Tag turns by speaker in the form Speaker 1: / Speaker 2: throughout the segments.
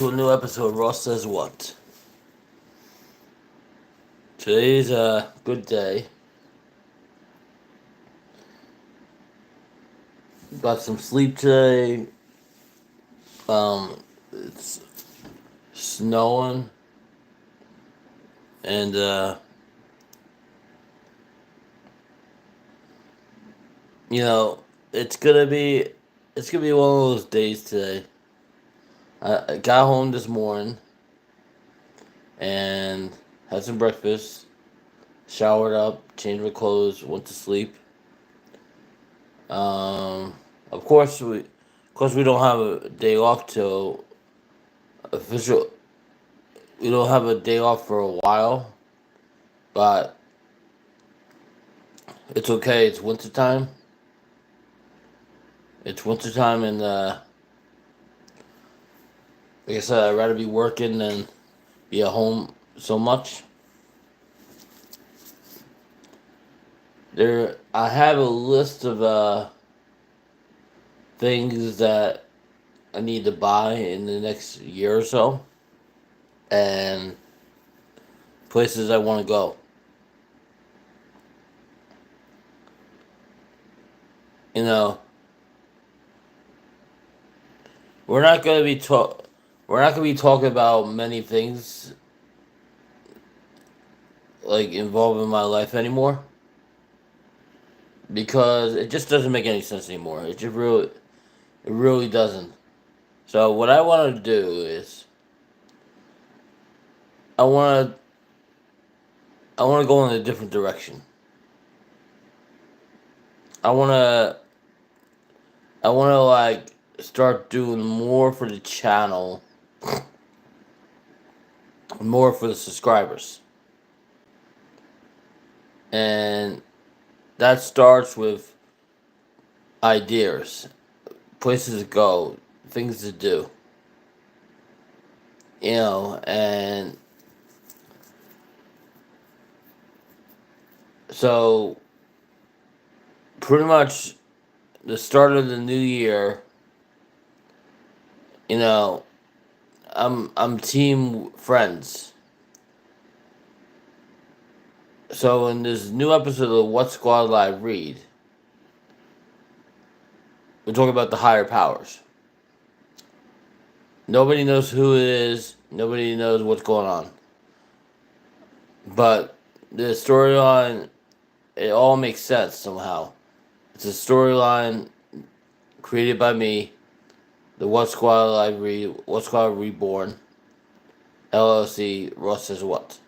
Speaker 1: To a new episode. Ross Says What. Today's a good day. Got some sleep today. It's snowing, and you know it's gonna be it's gonna be one of those days today. I got home this morning and had some breakfast, showered up, changed my clothes, went to sleep. Um, of course we don't have a day off till official. We don't have a day off for a while, but it's okay. It's wintertime. It's wintertime, and like I said, I'd rather be working than be at home so much. I have a list of things that I need to buy in the next year or so, and places I want to go. You know, we're not gonna be talk. We're not gonna be talking about many things like involving my life anymore because it just doesn't make any sense anymore. It really doesn't. So what I want to do is I want to I want to go in a different direction. I want to like start doing more for the channel, more for the subscribers. And that starts with ideas, places to go, things to do. And so pretty much the start of the new year, you know, I'm team friends. So in this new episode of What Squad Live Read, we're talking about the higher powers. Nobody knows who it is. Nobody knows what's going on. But the storyline, it all makes sense somehow. It's a storyline created by me, the What Squad Live Read, What Squad Reborn, LLC, Ross Says What.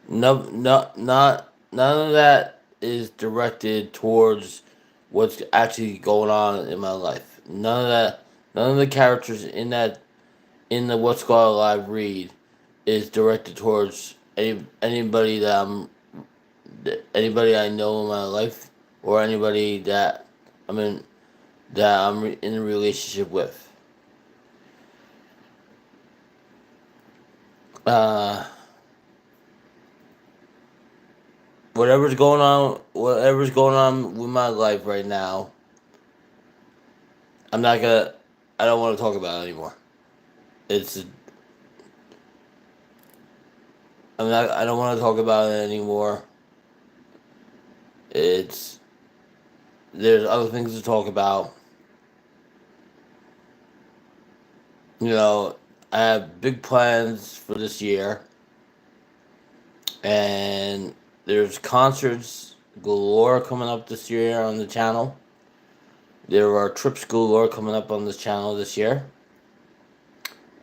Speaker 1: None of that is directed towards what's actually going on in my life. None of the characters in the What's Called Live Read is directed towards anybody I know in my life or anybody that I'm in in a relationship with. Uh, whatever's going on with my life right now, I'm not gonna. I don't want to talk about it anymore. It's I'm not. I don't want to talk about it anymore. It's There's other things to talk about. You know, I have big plans for this year, and there's concerts galore coming up this year on the channel. There are trips galore coming up on this channel this year.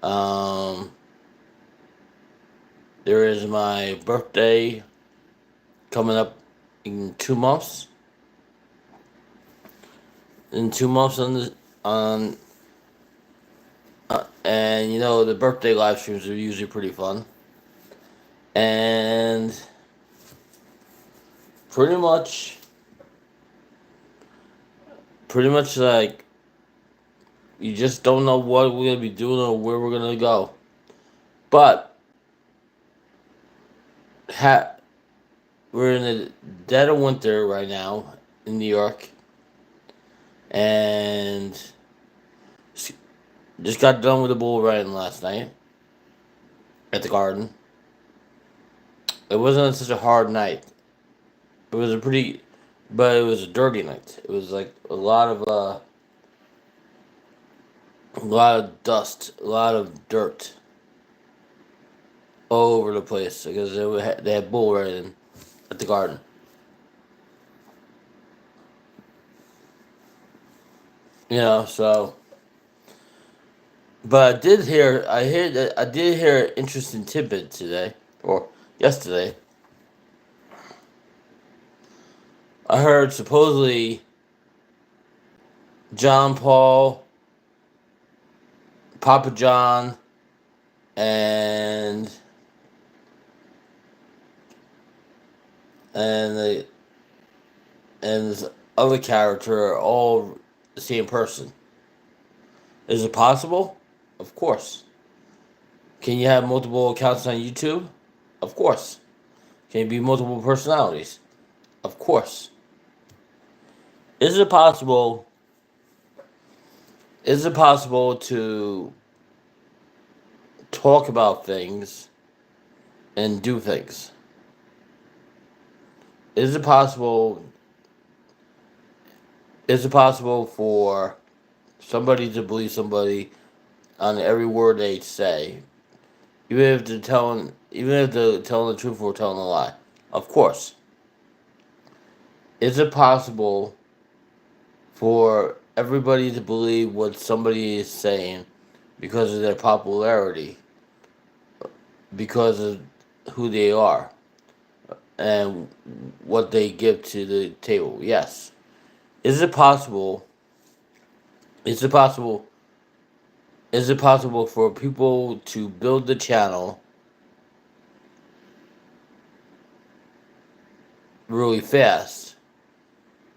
Speaker 1: Um, there is my birthday coming up in 2 months. In 2 months on and the birthday live streams are usually pretty fun. And pretty much, like you just don't know what we're gonna be doing or where we're gonna go. But ha- we're in the dead of winter right now in New York, and Just got done with the bull riding last night at the garden. It wasn't such a hard night. It was a pretty, but it was a dirty night. It was like a lot of dust, a lot of dirt all over the place because they had bull riding at the garden. You know, so. But I did hear an interesting tidbit today or yesterday. I heard supposedly John Paul, Papa John, and and the and this other character are all the same person. Is it possible? Of course. Can you have multiple accounts on YouTube? Of course. Can you be multiple personalities? Of course. Is it possible? Is it possible to talk about things and do things? Is it possible? Is it possible for somebody to believe somebody on every word they say, even if they're telling the truth or telling a lie? Of course. Is it possible for everybody to believe what somebody is saying because of their popularity, because of who they are, and what they give to the table? Yes. Is it possible? Is it possible? Is it possible for people to build the channel really fast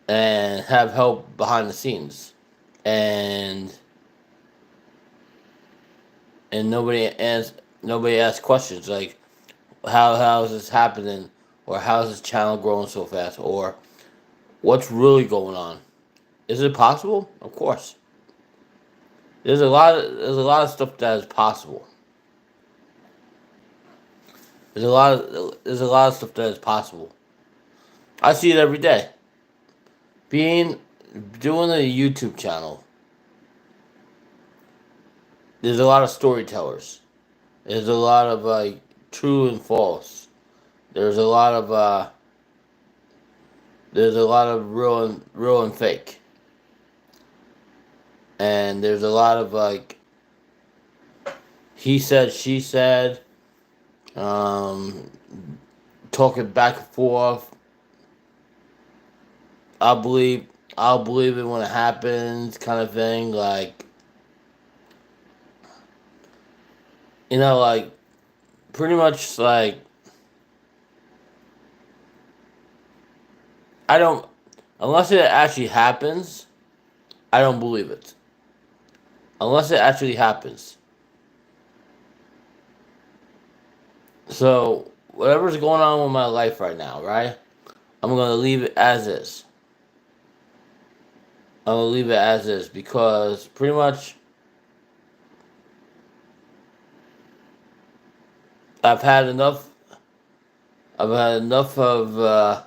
Speaker 1: and have help behind the scenes, and nobody asks questions like how is this happening, or how is this channel growing so fast, or what's really going on? Is it possible? Of course. There's a lot of stuff that is possible. There's a lot of stuff that is possible. I see it every day. Being Doing a YouTube channel, there's a lot of storytellers. There's a lot of like true and false. There's a lot of real and fake. And there's a lot of like he said, she said, um, talking back and forth. I'll believe I'll believe it when it happens, kind of thing. Like, like pretty much like I don't unless it actually happens, I don't believe it. Unless it actually happens. So whatever's going on with my life right now, right? I'm gonna leave it as is. I'm gonna leave it as is because pretty much I've had enough. I've had enough of.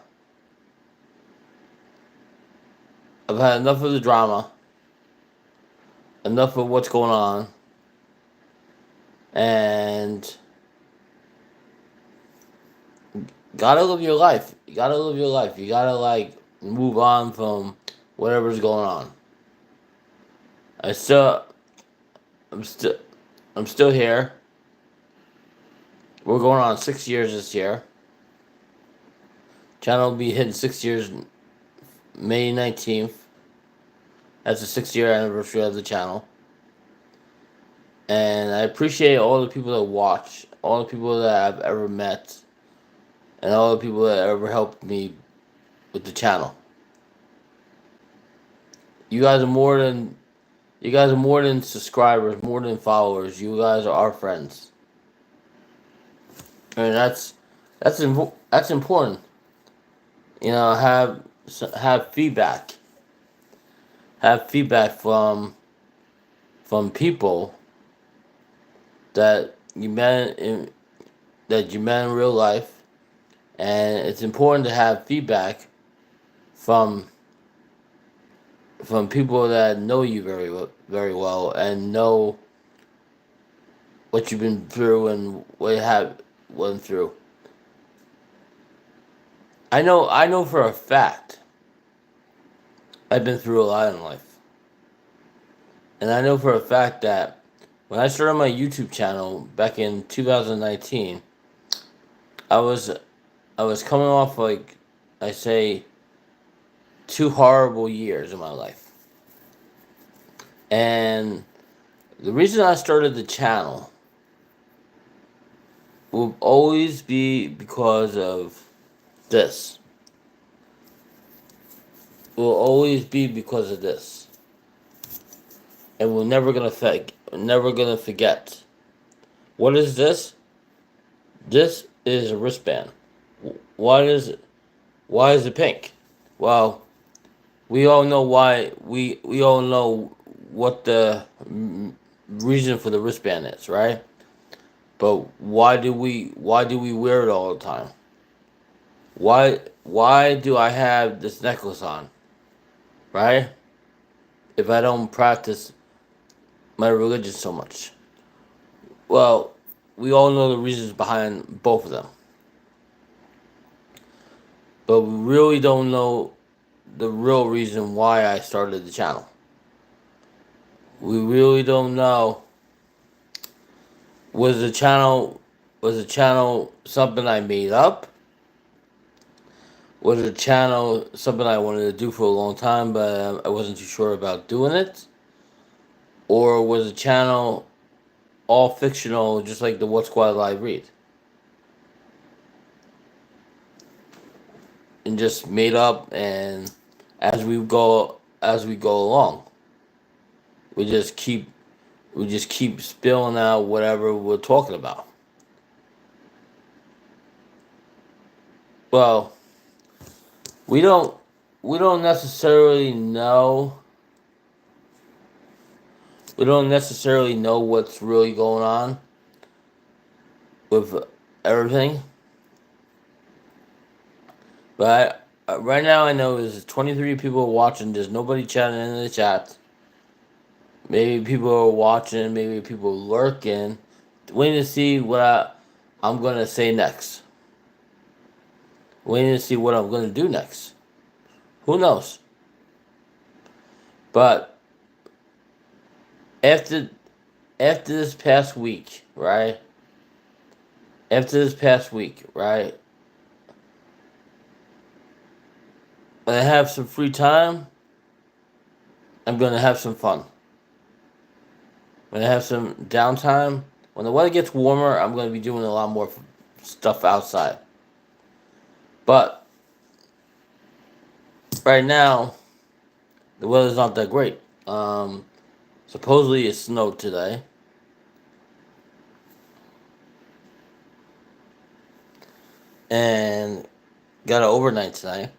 Speaker 1: I've had enough of the drama. Enough of what's going on, and gotta live your life. You gotta live your life. You gotta like move on from whatever's going on. I still, I'm still, I'm still here. We're going on 6 years this year. Channel will be hitting 6 years May 19th. That's the 6 year anniversary of the channel. And I appreciate all the people that watch, all the people that I've ever met, and all the people that ever helped me with the channel. You guys are more than subscribers, more than followers. You guys are our friends, and that's important. Have feedback. Have feedback from people that you met in real life, and it's important to have feedback from people that know you very well and know what you've been through and what you have went through. I know for a fact I've been through a lot in life. And I know for a fact that when I started my YouTube channel back in 2019, I was coming off, like I say, 2 horrible years in my life. And the reason I started the channel will always be because of this. It will always be because of this. And we're never gonna forget. What is this? This is a wristband. Why is it pink? Well, we all know why. We all know what the reason for the wristband is, right? But why do we wear it all the time? Why do I have this necklace on? Right? If I don't practice my religion so much. Well, we all know the reasons behind both of them. But we really don't know the real reason why I started the channel. We really don't know. Was the channel something I made up? Was the channel something I wanted to do for a long time, but I wasn't too sure about doing it? Or was the channel all fictional, just like the What Squad Live Read? And just made up, and as we go along, we just keep spilling out whatever we're talking about. Well, we don't necessarily know. We don't necessarily know what's really going on with everything. But right now I know there's 23 people watching. There's nobody chatting in the chat. Maybe people are watching. Maybe people are lurking, waiting to see what I'm going to say next. Waiting to see what I'm going to do next. Who knows? But after this past week, right? After this past week, right? When I have some free time, I'm going to have some fun. When I have some downtime, when the weather gets warmer, I'm going to be doing a lot more stuff outside. But right now, the weather's not that great. Supposedly it snowed today. And got an overnight tonight.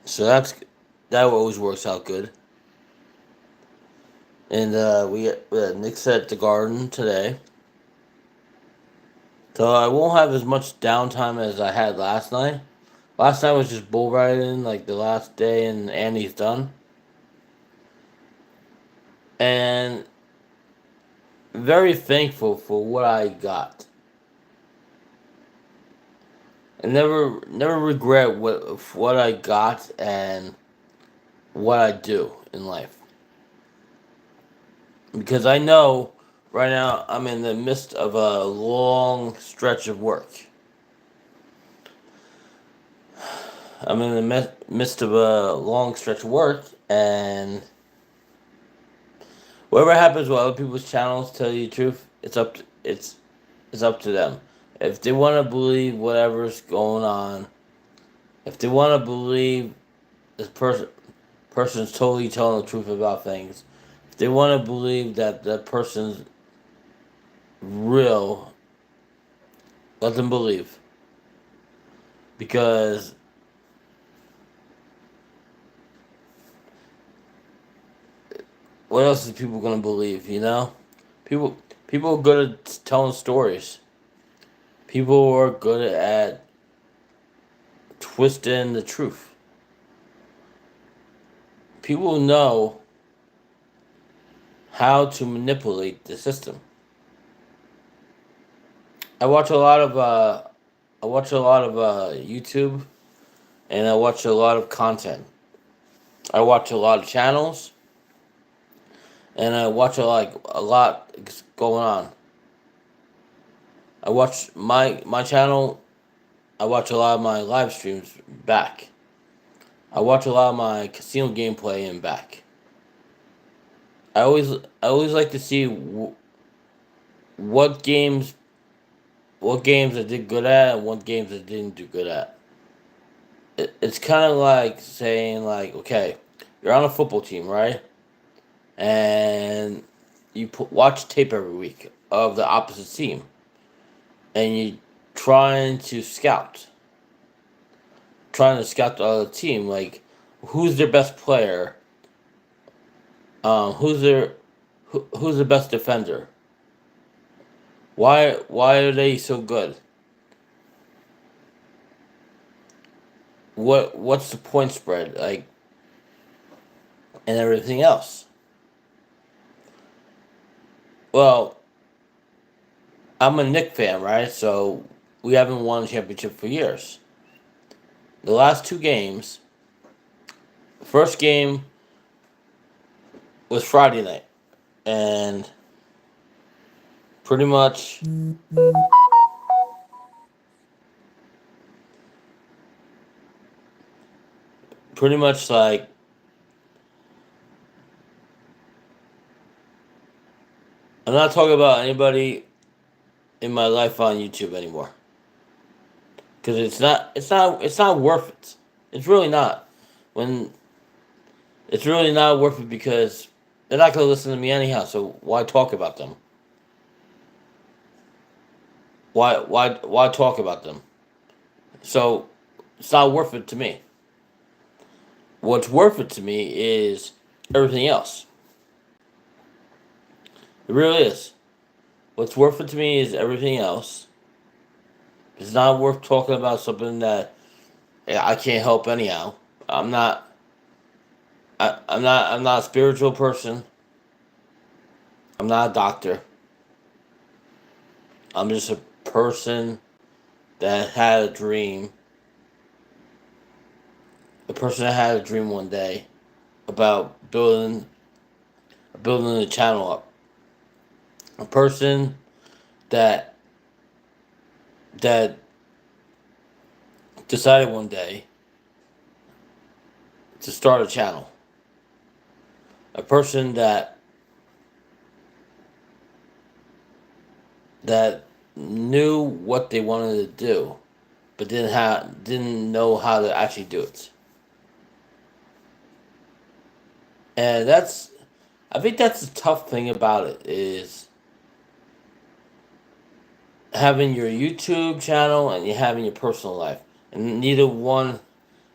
Speaker 1: So that always works out good. And we had Nick's at the garden today. So I won't have as much downtime as I had last night. Last night was just bull riding, like the last day, and Annie's done. And very thankful for what I got. I never regret what I got and what I do in life. Because I know right now I'm in the midst of a long stretch of work. I'm in the midst of a long stretch of work, and whatever happens with other people's channels, tell you the truth, it's up to them. If they want to believe whatever's going on, if they want to believe this person's totally telling the truth about things, if they want to believe that that person's real, let them believe. Because what else is people gonna believe? You know, people people are good at telling stories. People are good at twisting the truth. People know how to manipulate the system. I watch a lot of YouTube, and I watch a lot of content. I watch a lot of channels, and I watch a lot going on. I watch my channel. I watch a lot of my live streams back. I watch a lot of my casino gameplay and back. I always like to see what games what games I did good at and what games I didn't do good at. It's kind of like saying like, okay, you're on a football team, right? And watch tape every week of the opposite team, and you trying to scout the other team, like who's their best player, who's who's the best defender, why are they so good, what's the point spread like, and everything else. Well, I'm a Knick fan, right? So we haven't won a championship for years. The last two games, first game was Friday night, and pretty much like I'm not talking about anybody in my life on YouTube anymore, because it's not worth it. It's really not. When it's really not worth it, because they're not going to listen to me anyhow. So why talk about them? Why talk about them? So it's not worth it to me. What's worth it to me is everything else. It really is. What's worth it to me is everything else. It's not worth talking about something that I can't help anyhow. I'm not. I'm not a spiritual person. I'm not a doctor. I'm just a person that had a dream. A person that had a dream one day about building the channel up. A person that that decided one day to start a channel. A person that knew what they wanted to do, but didn't know how to actually do it. And I think that's the tough thing about it, is having your YouTube channel and you having your personal life, and neither one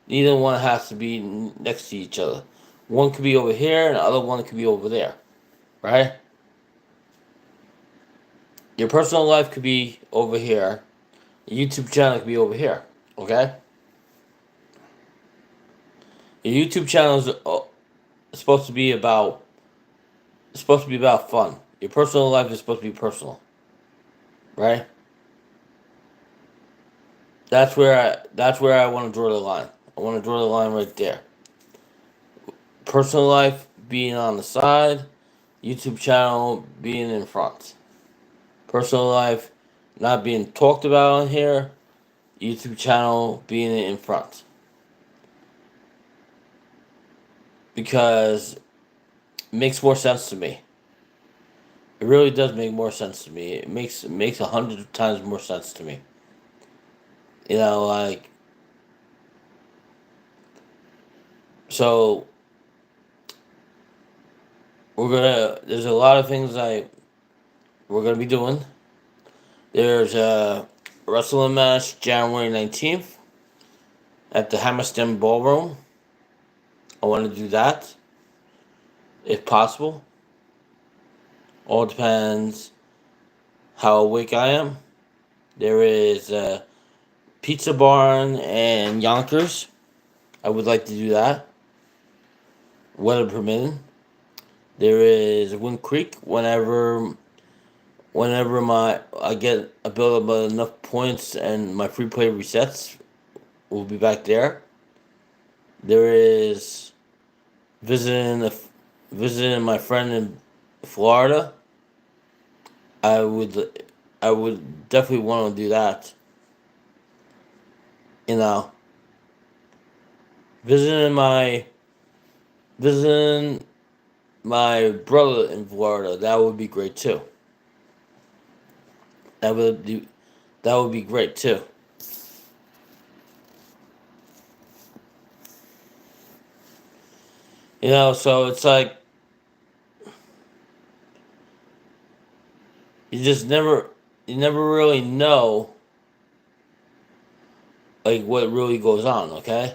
Speaker 1: has to be next to each other. One could be over here, and the other one could be over there, right? Your personal life could be over here. Your YouTube channel could be over here. Okay. Your YouTube channel is supposed to be about fun. Your personal life is supposed to be personal, right? That's where I want to draw the line. I want to draw the line right there. Personal life being on the side, YouTube channel being in front. Personal life not being talked about on here, YouTube channel being in front. Because it makes more sense to me. It really does make more sense to me. It makes 100 times more sense to me. You know, like, so there's a lot of things we're gonna be doing. There's a wrestling match January 19th at the Hammerstein Ballroom. I want to do that if possible. All depends how awake I am. There is Pizza Barn and Yonkers. I would like to do that, weather permitting. There is Wind Creek. Whenever my I build up enough points and my free play resets, we'll be back there. There is visiting the visiting my friend in Florida. I would I would definitely want to do that. You know, visiting my visiting my brother in Florida. That would be great too. That would be that would be great too. So it's like you just never you never really know like what really goes on. Okay,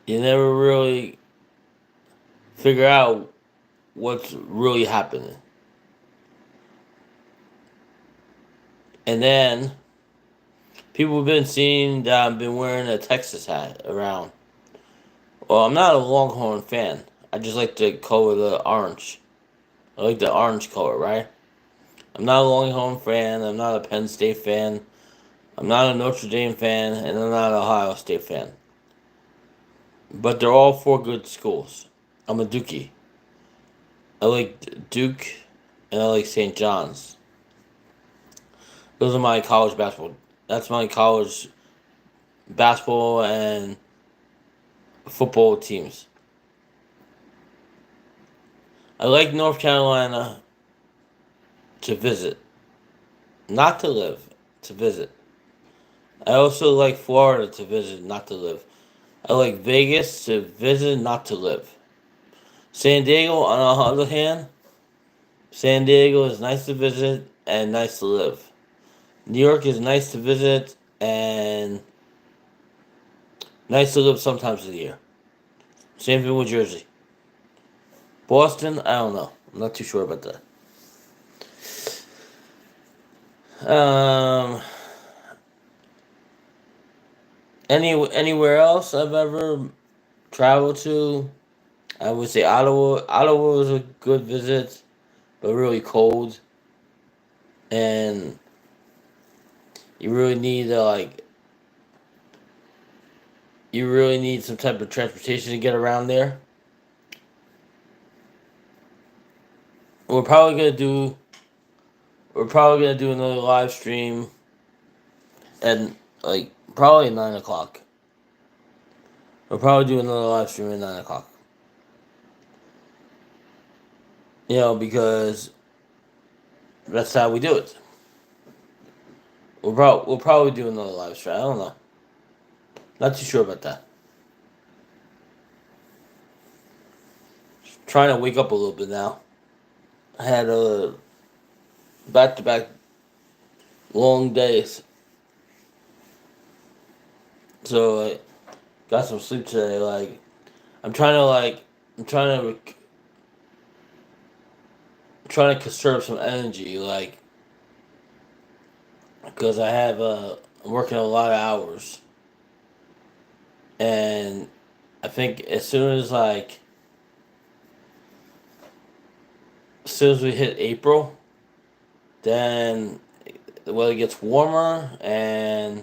Speaker 1: you never really figure out what's really happening, and then people have been seeing that I've been wearing a Texas hat around. Well, I'm not a Longhorn fan. I just like the color, the orange. I like the orange color, right? I'm not a Longhorn fan. I'm not a Penn State fan. I'm not a Notre Dame fan, and I'm not an Ohio State fan. But they're all four good schools. I'm a Dookie. I like Duke, and I like St. John's. Those are my college basketball. That's my college basketball and football teams. I like North Carolina to visit, not to live, to visit. I also like Florida to visit, not to live. I like Vegas to visit, not to live. San Diego, on the other hand, San Diego is nice to visit and nice to live. New York is nice to visit and nice to live sometimes of the year. Same thing with Jersey. Boston, I don't know. I'm not too sure about that. Anywhere else I've ever traveled to, I would say Ottawa. Ottawa was a good visit, but really cold, and you really need you really need some type of transportation to get around there. We're probably gonna do we're probably gonna do another live stream at like probably 9 o'clock. We'll probably do another live stream at 9 o'clock. Because that's how we do it. We'll probably do another live stream. I don't know. Not too sure about that. Trying to wake up a little bit now. I had a back to back long days, so I got some sleep today. I'm trying to I'm trying to conserve some energy, because I'm working a lot of hours, and I think as soon as we hit April, then the weather gets warmer and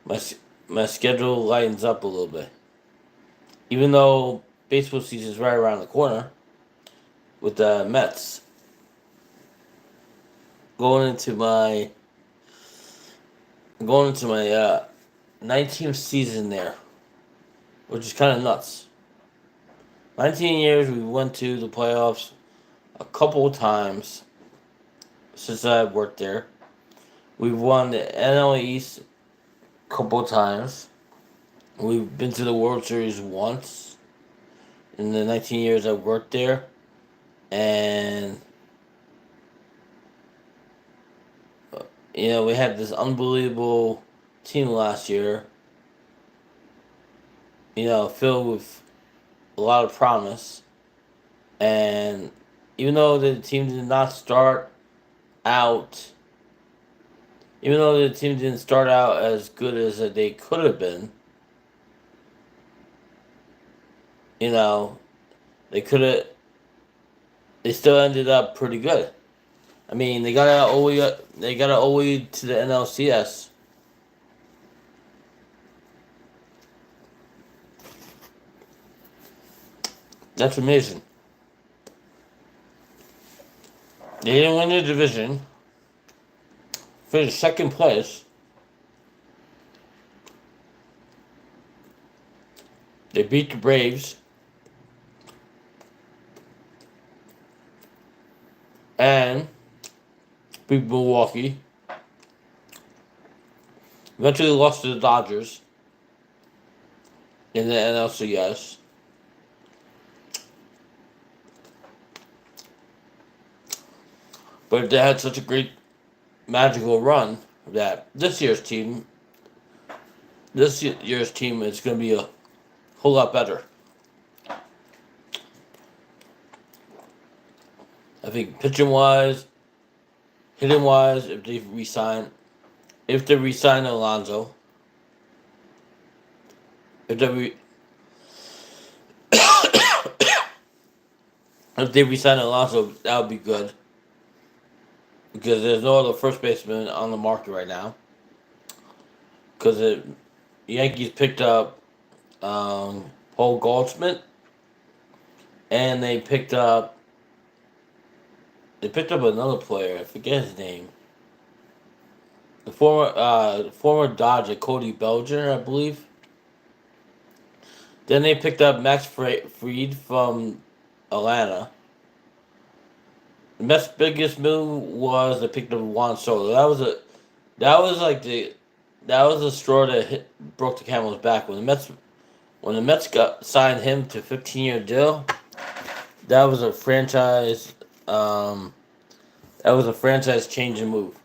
Speaker 1: my my schedule lightens up a little bit. Even though baseball season is right around the corner with the Mets going into my going into my 19th season there, which is kind of nuts. 19 years we went to the playoffs a couple of times since I worked there. We've won the NL East a couple of times. We've been to the World Series once in the 19 years I worked there. And, we had this unbelievable team last year, filled with a lot of promise. And even though the team did not start out, even though the team didn't start out as good as they could have been, you know, they could have, they still ended up pretty good. I mean, they got an OE to the NLCS. That's amazing. They didn't win the division. Finished second place. They beat the Braves. And beat Milwaukee. Eventually lost to the Dodgers in the NLCS. But they had such a great magical run that this year's team is going to be a whole lot better. I think pitching wise, hitting wise, if they re-sign Alonso, if they re-sign Alonso, that would be good. Because there's no other first baseman on the market right now. Because the Yankees picked up Paul Goldschmidt, and they picked up another player. I forget his name. The former Dodger Cody Bellinger, I believe. Then they picked up Max Fried from Atlanta. The Mets' biggest move was they picked up Juan Soto. That was the straw that broke the camel's back when the Mets signed him to a 15-year deal. That was a franchise. That was a franchise changing move.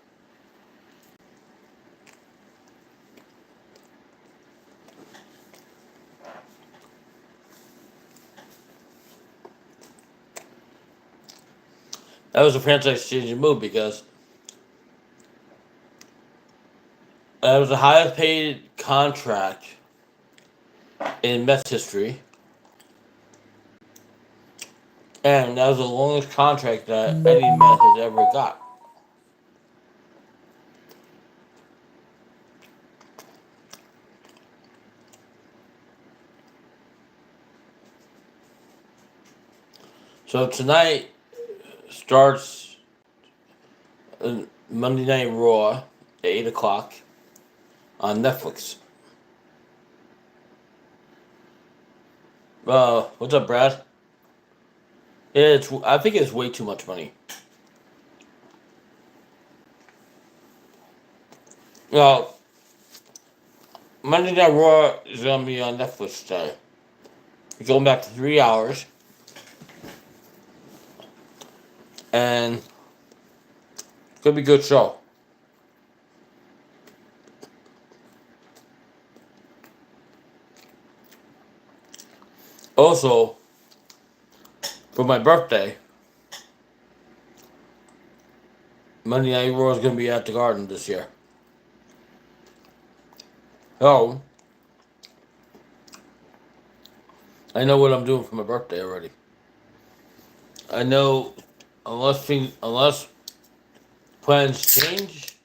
Speaker 1: That was a franchise changing move because that was the highest paid contract in Mets history. And that was the longest contract that any Met has ever got. So tonight starts Monday Night Raw at 8 o'clock on Netflix. What's up, Brad? I think it's way too much money. Well, Monday Night Raw is going to be on Netflix today. It's going back to 3 hours. And it's going to be a good show. Also, for my birthday, Monday Night Raw is going to be at the Garden this year. So, I know what I'm doing for my birthday already. I know, unless plans change,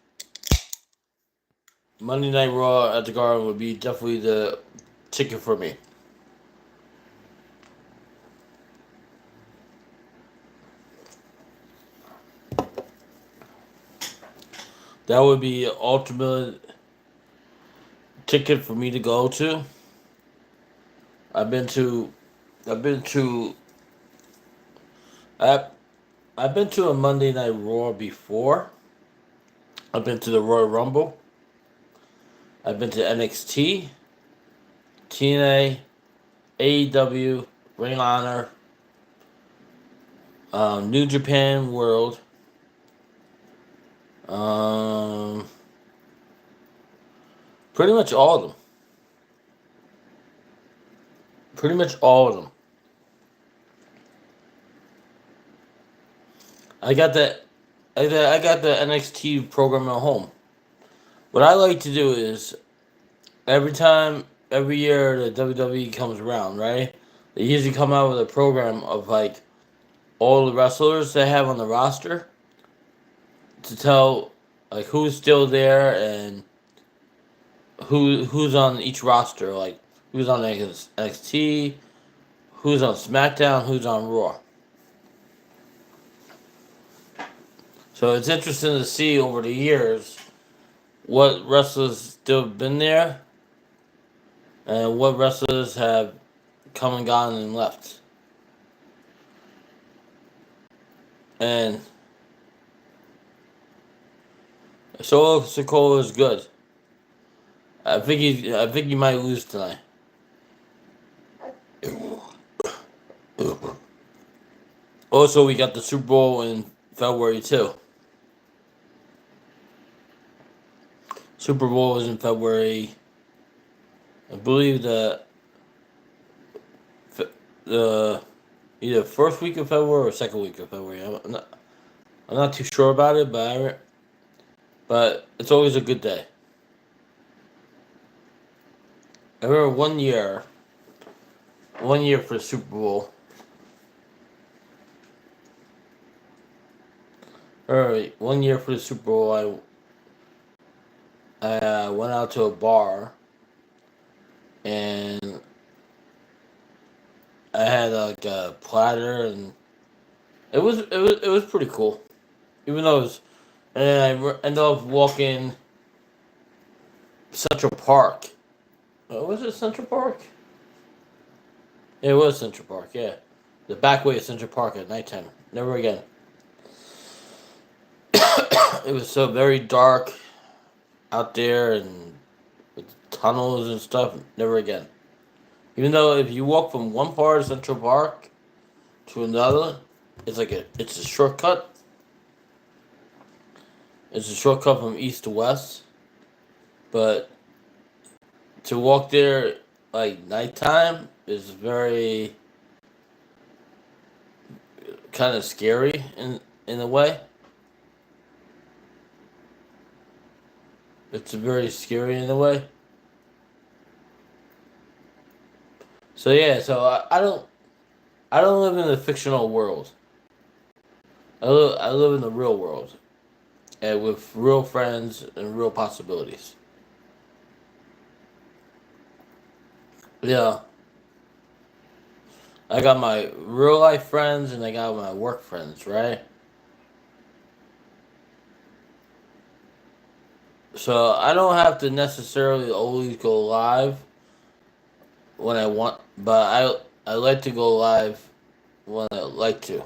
Speaker 1: Monday Night Raw at the Garden would be definitely the ticket for me. That would be an ultimate ticket for me to go to. I've been to a Monday Night Raw before. I've been to the Royal Rumble. I've been to NXT, TNA, AEW, Ring of Honor, New Japan World, pretty much all of them. Pretty much all of them. I got the I got the NXT program at home. What I like to do is every year the WWE comes around, right? They usually come out with a program of like all the wrestlers they have on the roster to tell like who's still there and who's on each roster, like who's on NXT, who's on SmackDown, who's on Raw. So it's interesting to see over the years what wrestlers still been there and what wrestlers have come and gone and left. And Solo Sikoa is good. I think he might lose tonight. Also, we got the Super Bowl in February too. Super Bowl is in February. I believe the either first week of February or second week of February. I'm not too sure about it, but it's always a good day. I remember one year for the Super Bowl. Alright, one year for the Super Bowl, I went out to a bar and I had like a platter and it was pretty cool. Even though it was, and ended up walking Central Park. Was it Central Park? Yeah, it was Central Park. Yeah, the back way of Central Park at nighttime. Never again. It was so very dark out there and with tunnels and stuff. Never again. Even though if you walk from one part of Central Park to another, it's a shortcut. It's a shortcut from east to west. But to walk there like nighttime is very kind of scary in a way. It's very scary in a way. So yeah, so I don't live in a fictional world. I live in the real world, and with real friends and real possibilities. Yeah, I got my real life friends and I got my work friends, right? So I don't have to necessarily always go live when I want, but I like to go live when I like to.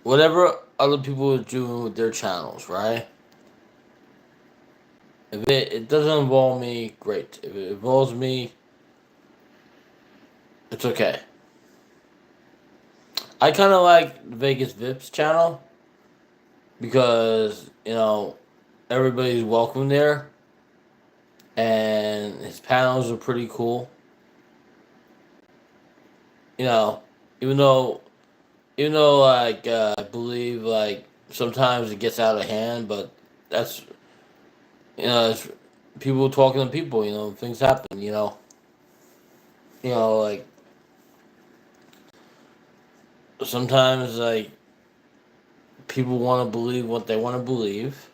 Speaker 1: Whatever other people are doing with their channels, right? If it doesn't involve me, great. If it involves me, it's okay. I kind of like Vegas Vips channel because everybody's welcome there, and his panels are pretty cool. You know, even though like I believe like sometimes it gets out of hand, but that's it's people talking to people. Things happen. Like sometimes like people want to believe what they want to believe,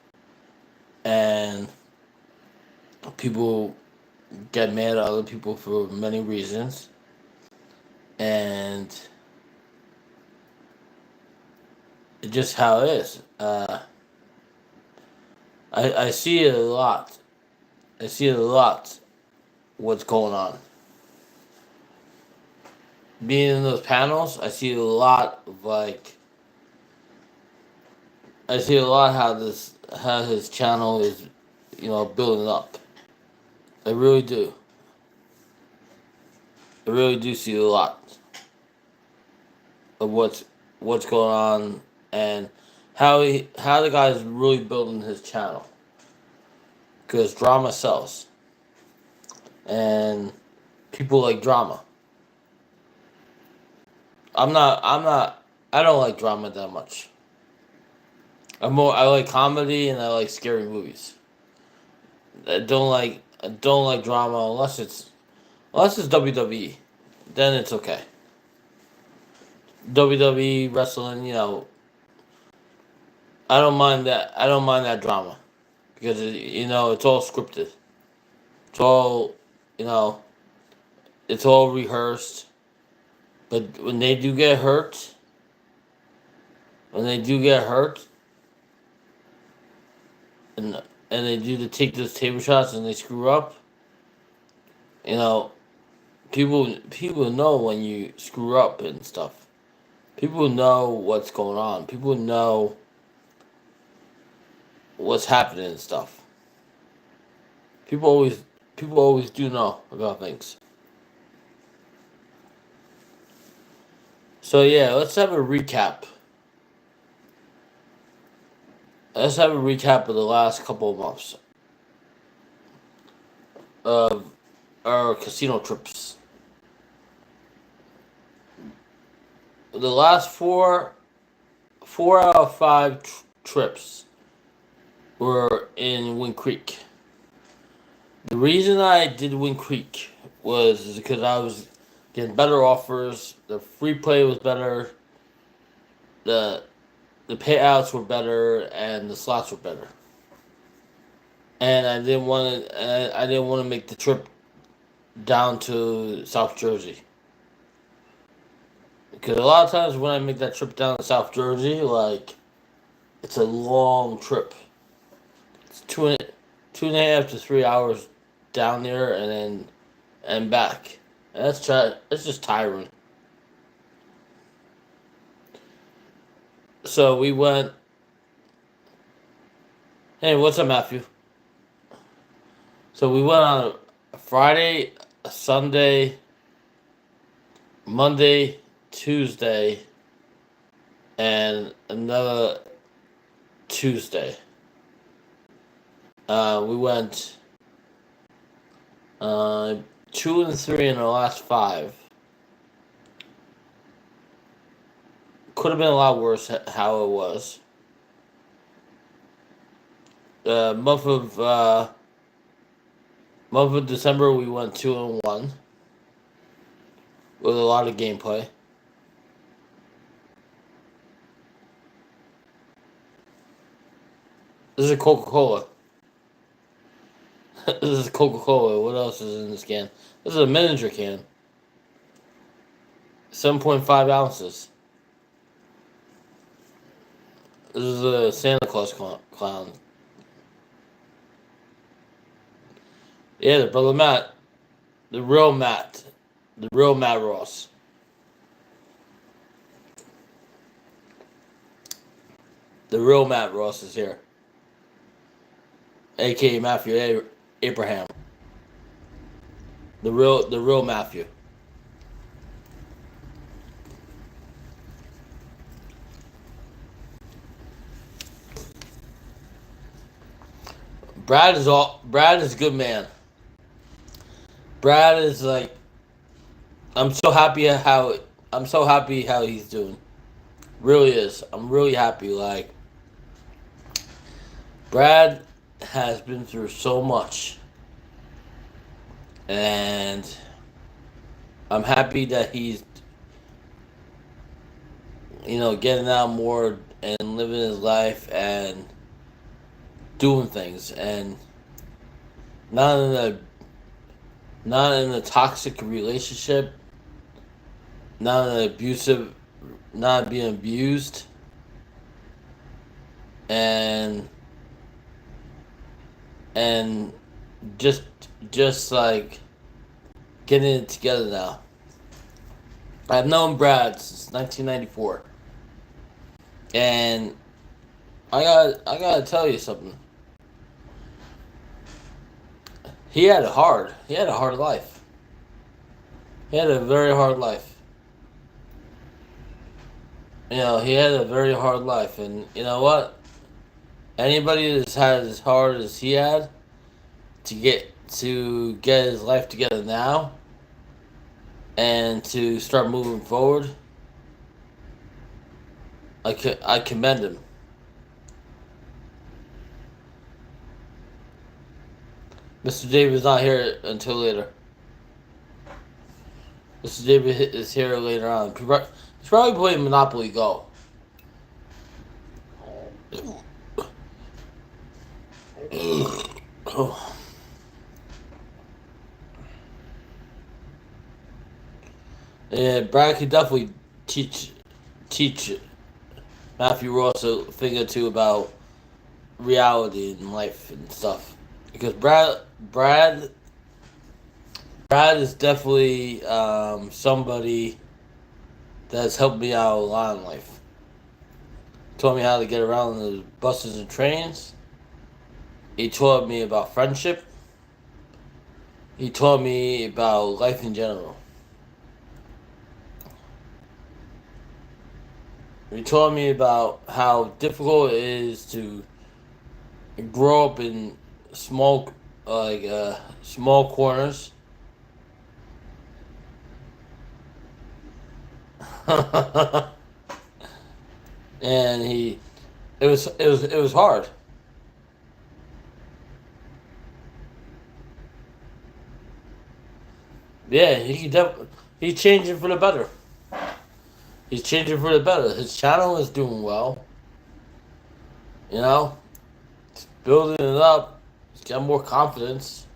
Speaker 1: and people get mad at other people for many reasons, and it's just how it is. I see it a lot. I see it a lot. What's going on? Being in those panels, I see a lot of like. I see a lot how his channel is, building up. I really do. I really do see a lot of what's going on and how the guy's really building his channel. Because drama sells, and people like drama. I'm not. I don't like drama that much. I like comedy and I like scary movies. I don't like drama unless it's WWE. Then it's okay. WWE wrestling, I don't mind that. I don't mind that drama because it's all scripted. It's all you know. It's all rehearsed. But when they do get hurt, and they do take those table shots and they screw up, you know, people know when you screw up and stuff. People know what's going on. People know what's happening and stuff. People always people always do know about things. So yeah, let's have a recap. Let's have a recap of the last couple of months of our casino trips. The last four out of five trips were in Wind Creek. The reason I did Wind Creek was because I was getting better offers. The free play was better. The the payouts were better, and the slots were better. And I didn't want to make the trip down to South Jersey because a lot of times when I make that trip down to South Jersey, like it's a long trip. It's 2.5 to 3 hours down there and back. And that's just tiring. So we went. Hey, what's up, Matthew? So we went on a Friday, a Sunday, Monday, Tuesday, and another Tuesday. We went 2 and 3 in the last 5. Could have been a lot worse how it was. Uh, month of uh, month of December we went 2-1 with a lot of gameplay. This is Coca Cola. This is Coca Cola. What else is in this can? This is a miniature can. 7.5 ounces. This is a Santa Claus clown. Yeah, the brother Matt. The real Matt. The real Matt Ross. The real Matt Ross is here. A.K.A. Matthew Abraham. The real Matthew. Brad is a good man. Brad is like I'm so happy how he's doing. Really is. I'm really happy. Like Brad has been through so much, and I'm happy that he's getting out more and living his life and doing things and not in a not in a toxic relationship, not in an abusive, not being abused, and and just just like getting it together now. I've known Brad since 1994, and I gotta tell you something. He had it hard. He had a hard life. He had a very hard life. He had a very hard life, and you know what? Anybody that's had as hard as he had to get his life together now and to start moving forward, I commend him. Mr. David's not here until later. Mr. David is here later on. He's probably playing Monopoly Go. Yeah, Brad could definitely teach Matthew Ross a thing or two about reality and life and stuff. Because Brad is definitely somebody that's helped me out a lot in life. Taught me how to get around the buses and trains. He taught me about friendship. He taught me about life in general. He taught me about how difficult it is to grow up in small, small corners. And it was hard. Yeah, he's changing for the better. He's changing for the better. His channel is doing well. You know, he's building it up. He's got more confidence,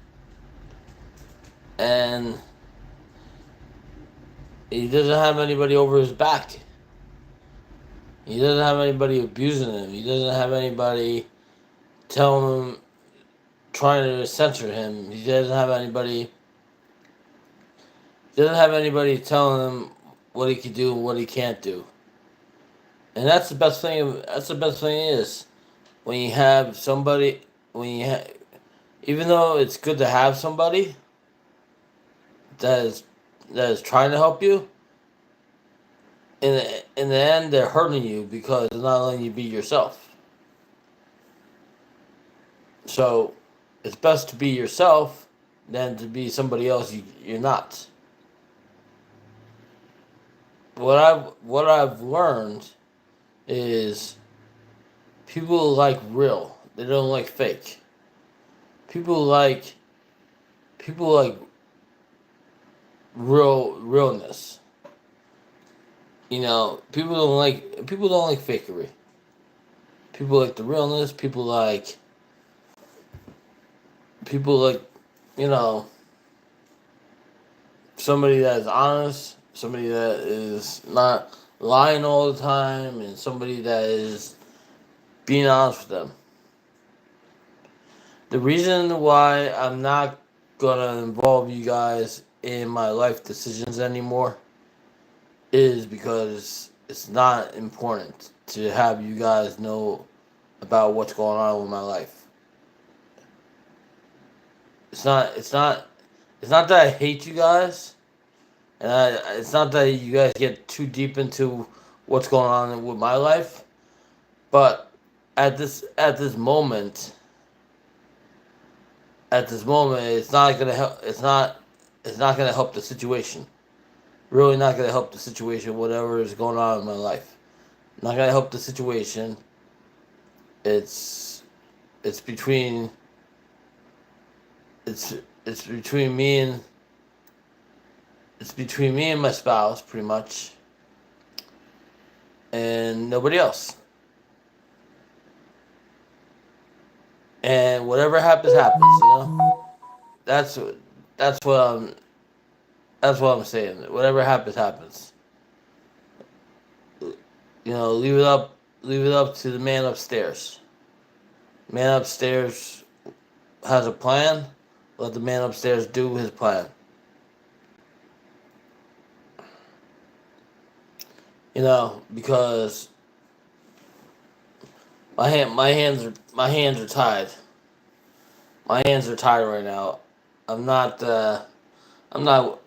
Speaker 1: and he doesn't have anybody over his back. He doesn't have anybody abusing him. He doesn't have anybody telling him, trying to censor him. He doesn't have anybody. He doesn't have anybody telling him what he can do and what he can't do. And that's the best thing. That's the best thing is when you have somebody. When you have, even though it's good to have somebody that is that is trying to help you, in the end they're hurting you because they're not letting you be yourself. So it's best to be yourself than to be somebody else you're not. What I've learned is people like real. They don't like fake. People like people like realness. You know, people don't like fakery. People like the realness. People like you know somebody that is honest, somebody that is not lying all the time, and somebody that is being honest with them. The reason why I'm not gonna involve you guys in my life decisions anymore is because it's not important to have you guys know about what's going on with my life. It's not. It's not. It's not that I hate you guys, and it's not that you guys get too deep into what's going on with my life. But at this moment, it's not gonna help. It's not gonna help the situation. Really, not gonna help the situation. Whatever is going on in my life, not gonna help the situation. It's it's between it's it's between me and it's between me and my spouse, pretty much, and nobody else. And whatever happens, happens. You know, that's that's what I'm that's what I'm saying. Whatever happens, happens. You know, leave it up to the man upstairs. Man upstairs has a plan. Let the man upstairs do his plan. You know, because my hands are tied. My hands are tied right now. I'm not. I'm not.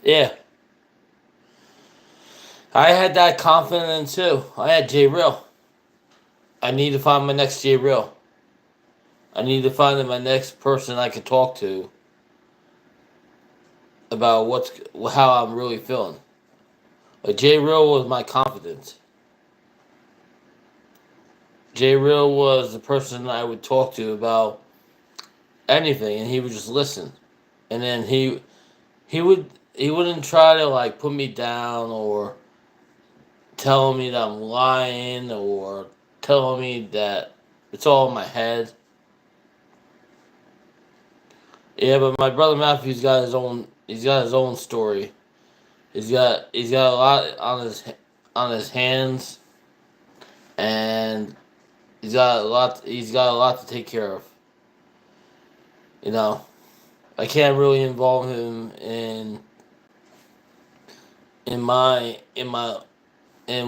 Speaker 1: Yeah. I had that confidence too. I had J Real. I need to find my next J Real. I need to find my next person I can talk to about how I'm really feeling. Like J Real was my confidence. J Real was the person I would talk to about anything, and he would just listen. And then he wouldn't try to like put me down or tell me that I'm lying or telling me that it's all in my head. Yeah, but my brother Matthew's got his own. He's got his own story. He's got a lot on his hands, and He's got a lot to take care of. You know, I can't really involve him in in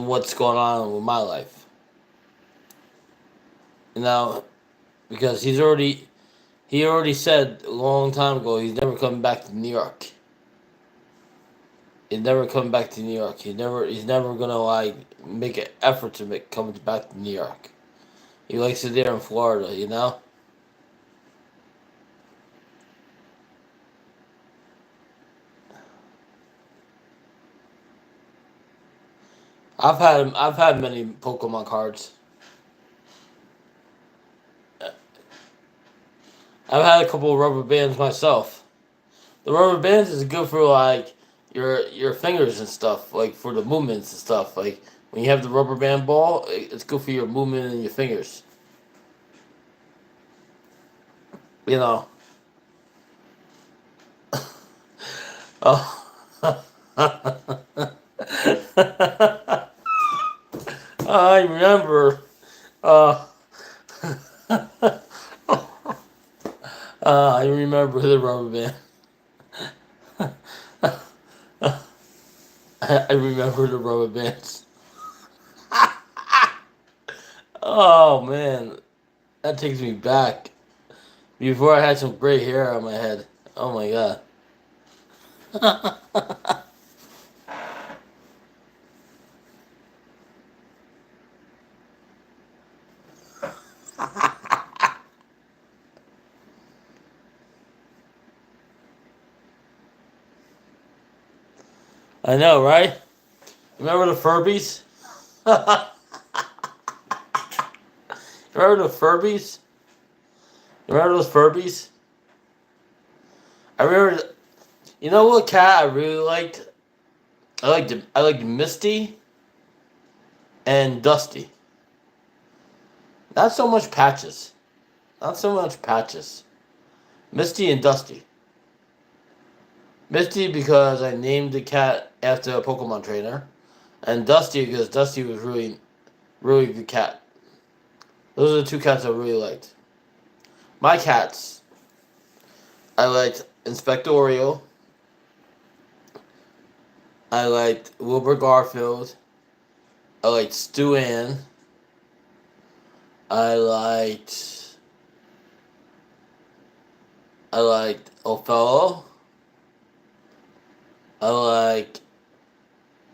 Speaker 1: what's going on with my life. You know, because he already said a long time ago he's never coming back to New York. He's never coming back to New York. He's never gonna like make an effort to make coming back to New York. He likes it there in Florida, you know. I've had many Pokemon cards. I've had a couple of rubber bands myself. The rubber bands is good for like your fingers and stuff, like for the movements and stuff. Like when you have the rubber band ball, it's good for your movement and your fingers. You know. Oh. I remember. Uh, I remember the rubber band. I remember the rubber bands. Oh man, that takes me back. Before I had some gray hair on my head. Oh my god. I know, right? Remember the Furbies? Remember the Furbies? Remember those Furbies? I remember. You know what cat I really liked? I liked Misty and Dusty. Not so much Patches. Not so much Patches. Misty and Dusty. Misty because I named the cat after a Pokemon trainer, and Dusty because Dusty was really good cat. Those are the two cats I really liked. My cats, I liked Inspector Oreo. I liked Wilbur Garfield. I liked Stu Ann. I liked I liked Othello. I liked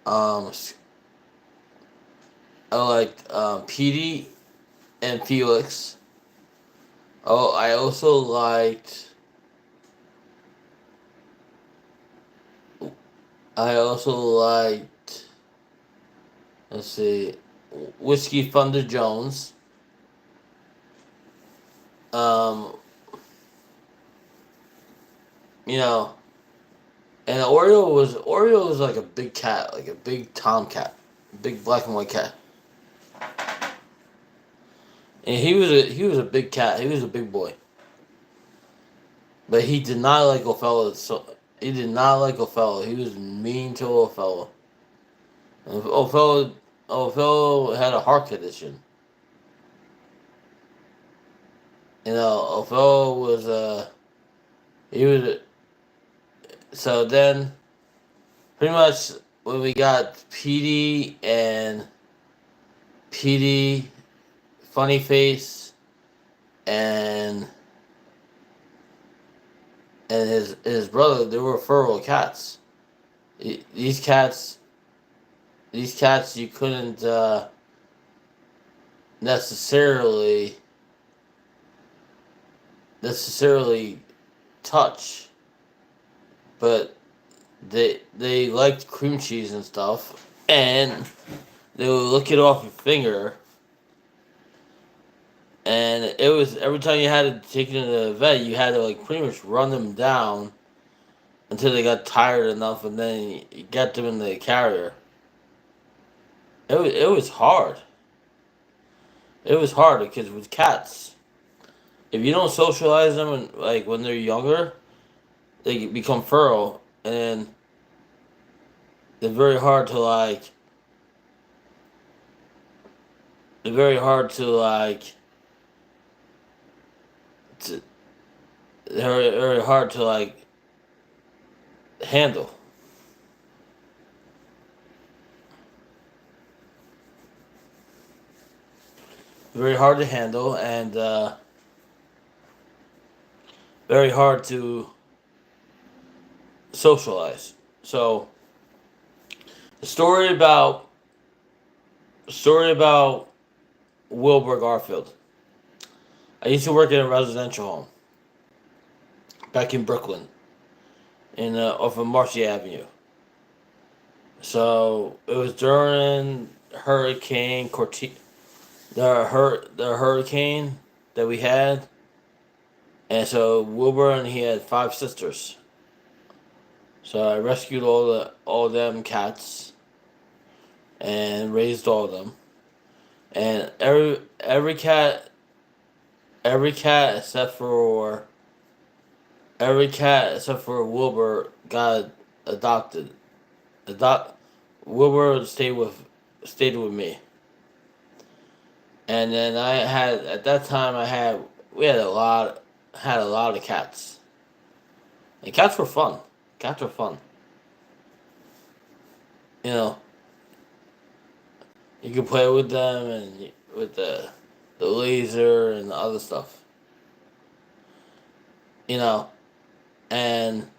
Speaker 1: um I liked Petey and Felix. Oh, I also liked. I also liked. Let's see, Whiskey Thunder Jones. Um, you know, and Oreo was like a big cat, like a big tomcat, big black and white cat. And he was a big cat. He was a big boy. But he did not like Othello. So he did not like Othello. He was mean to Othello. And Othello had a heart condition. You know, Othello was he was so then pretty much when we got PD, Funny Face, and his brother, they were feral cats. These cats these cats you couldn't necessarily necessarily touch, but they liked cream cheese and stuff, and they would lick it off your finger, and it was every time you had to take it to the vet, you had to like pretty much run them down until they got tired enough, and then you get them in the carrier. It was hard. It was hard because with cats, if you don't socialize them and like when they're younger, they become feral, and they're very hard to like. They're very hard to like. To, they're very hard to like handle. Very hard to handle, and very hard to socialize. So the story about Wilbur Garfield. I used to work in a residential home back in Brooklyn, in off of Marcy Avenue. So it was during Hurricane Corti, the hurricane that we had, and so Wilbur and he had 5 sisters. So I rescued all them cats and raised all of them, and every cat except for Wilbur got adopted. Adopt Wilbur stayed with me, and then I had at that time I had we had a lot of cats, and cats were fun. Cats were fun. You know, you could play with them and with the laser and the other stuff. You know, and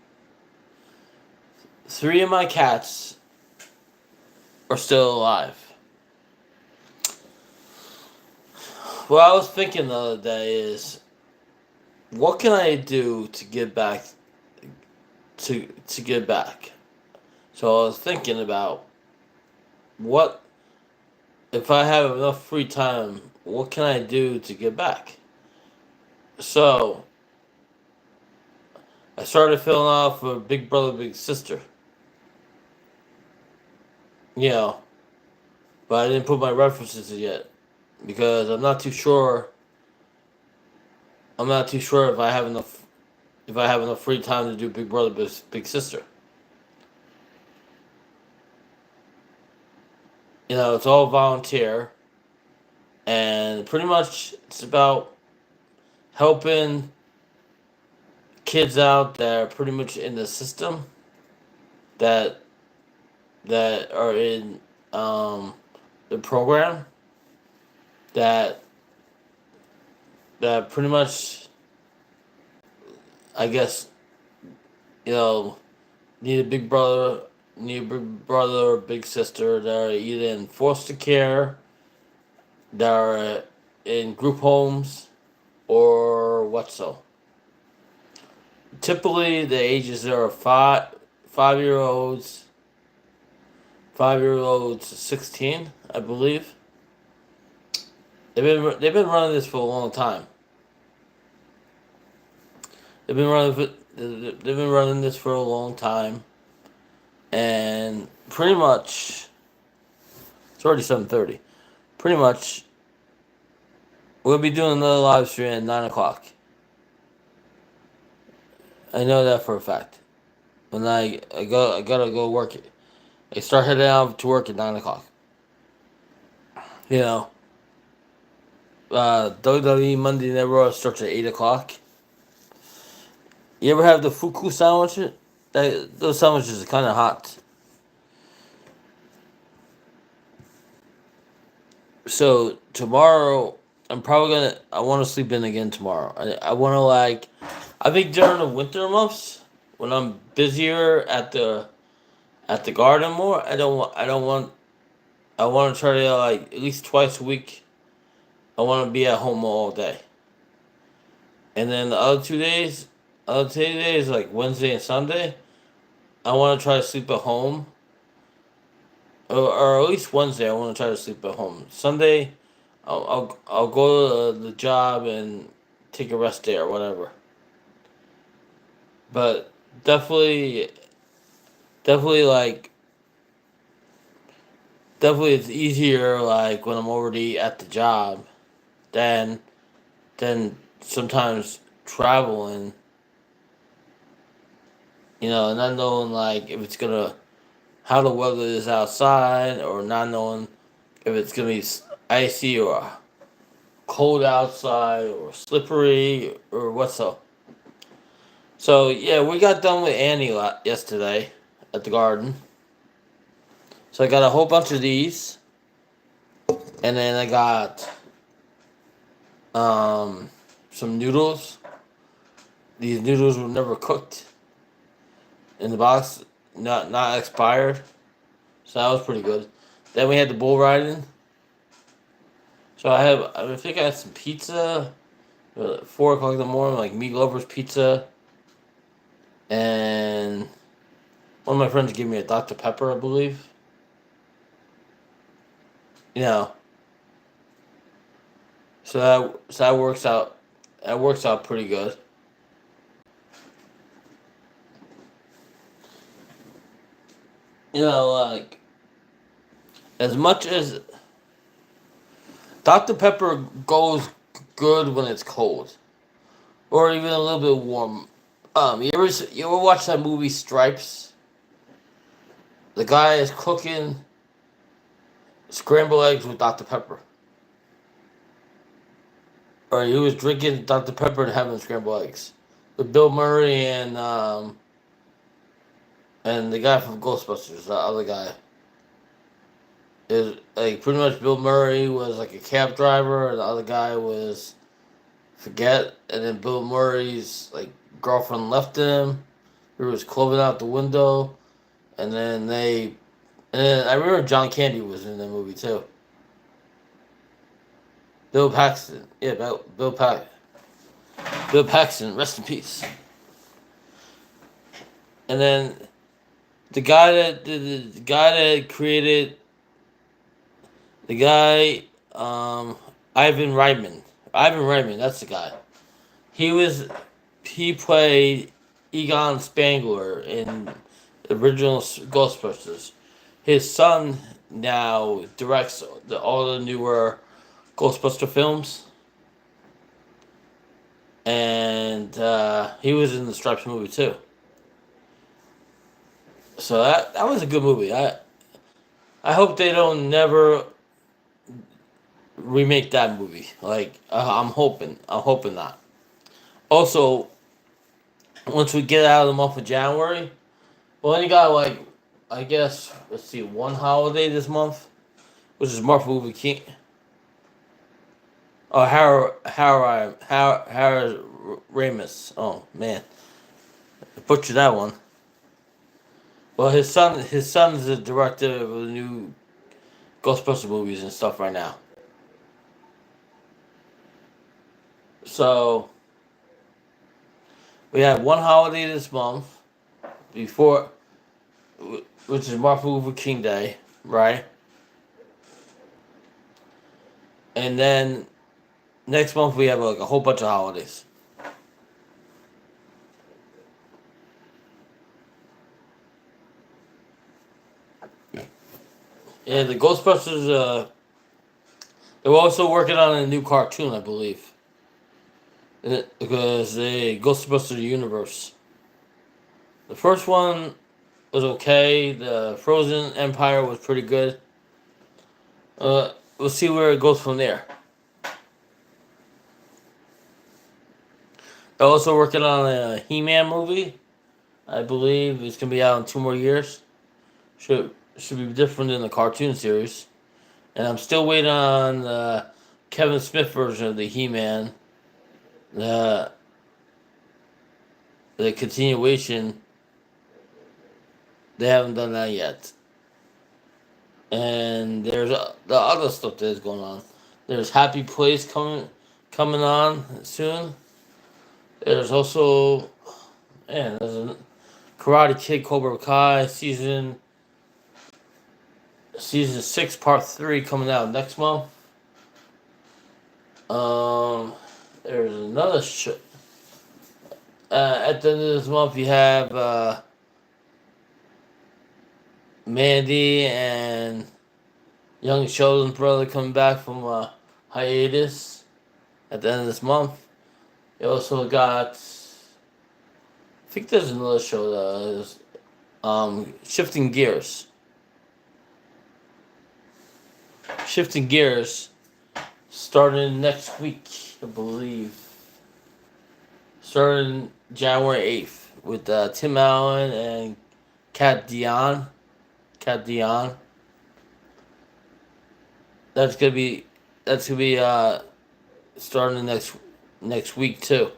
Speaker 1: 3 of my cats are still alive. What I was thinking the other day is, what can I do to give back to give back? So I was thinking about what if I have enough free time, what can I do to give back? So I started filling out for Big Brother Big Sister. You know, but I didn't put my references yet because I'm not too sure if I have enough free time to do Big Brother Big Sister. You know, it's all volunteer, and pretty much it's about helping kids out that are pretty much in the system that are in the program that pretty much, I guess, you know, need a big brother or big sister that are either in foster care, that are in group homes, or what so. Typically, the ages are 5 year olds, 5 year olds to 16, I believe. They've been running this for a long time. They've been running this for a long time, and pretty much it's already 7:30. Pretty much, we'll be doing another live stream at 9 o'clock. I know that for a fact. When I gotta go work. I start heading out to work at 9 o'clock. You know, WWE Monday Night Raw starts at 8 o'clock. You ever have the fuku sandwich? Those sandwiches are kind of hot. So tomorrow, I want to sleep in again tomorrow. I want to like, I think during the winter months when I'm busier at the garden more, I don't want I want to try to like at least twice a week. I want to be at home all day. And then the other 2 days like Wednesday and Sunday, I want to try to sleep at home. Or at least Wednesday, I want to try to sleep at home. Sunday, I'll go to the job and take a rest day or whatever. But definitely, definitely like definitely it's easier like when I'm already at the job than sometimes traveling, not knowing like if it's gonna how the weather is outside, or not knowing if it's gonna be icy or cold outside or slippery or what's up. So yeah, we got done with Annie yesterday at the garden. So I got a whole bunch of these, and then I got um, some noodles. These noodles were never cooked in the box, not expired. So that was pretty good. Then we had the bull riding. So I think I had some pizza. 4 o'clock in the morning, like meat lovers pizza, and one of my friends gave me a Dr. Pepper, I believe. You know, so that works out. That works out pretty good. Like as much as Dr. Pepper goes good when it's cold, or even a little bit warm. You ever watch that movie Stripes? The guy is cooking scrambled eggs with Dr. Pepper, or he was drinking Dr. Pepper and having scrambled eggs with Bill Murray and the guy from Ghostbusters, the other guy. Is like pretty much Bill Murray was like a cab driver, and the other guy was forget, and then Bill Murray's like girlfriend left him. He was clothing out the window, and then I remember John Candy was in the movie too. Bill Paxton, yeah, Bill Paxton, rest in peace. And then the guy that created the guy, Ivan Reitman, that's the guy. He was he played Egon Spangler in the original Ghostbusters. His son now directs all the newer Ghostbuster films, and he was in the Stripes movie too. So that was a good movie. I hope they don't never remake that movie. Like I'm hoping not. Also, once we get out of the month of January, we only got like I guess let's see one holiday this month, which is Martin Luther King. Oh, Harold Ramis. Oh man, I butchered that one. Well, his son's the director of the new Ghostbuster movies and stuff right now. So we have one holiday this month before, which is Martin Luther King Day, right? And then next month we have like a whole bunch of holidays. And the Ghostbusters, they're also working on a new cartoon, I believe, because the Ghostbuster universe. The first one was okay. The Frozen Empire was pretty good. We'll see where it goes from there. They're also working on a He-Man movie. I believe it's gonna be out in 2 more years. Should be different than the cartoon series. And I'm still waiting on the Kevin Smith version of the He-Man. The the continuation. They haven't done that yet. And there's the other stuff that's going on. There's Happy Place coming on soon. There's also, man, there's a Karate Kid Cobra Kai season 6 part 3 coming out next month. There's another show. At the end of this month, you have Mandy and Young Sheldon's brother coming back from hiatus at the end of this month. You also got, I think there's another show that is Shifting Gears. Shifting Gears starting next week, I believe. Starting January 8th with Tim Allen and Kat Dion. That's gonna be starting next week too.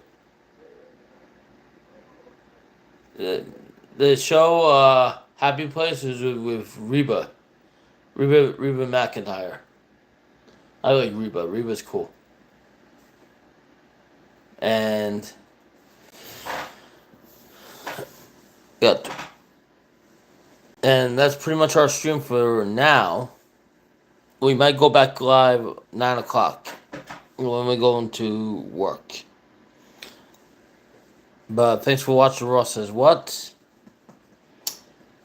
Speaker 1: The show Happy Place is with Reba McEntire. I like Reba. Reba's cool. And that's pretty much our stream for now. We might go back live 9 o'clock when we go into work. But thanks for watching Ross Says What.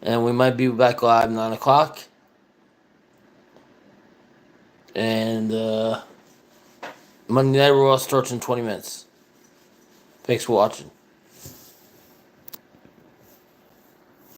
Speaker 1: And we might be back live 9 o'clock. And Monday Night Raw starts in 20 minutes. Thanks for watching.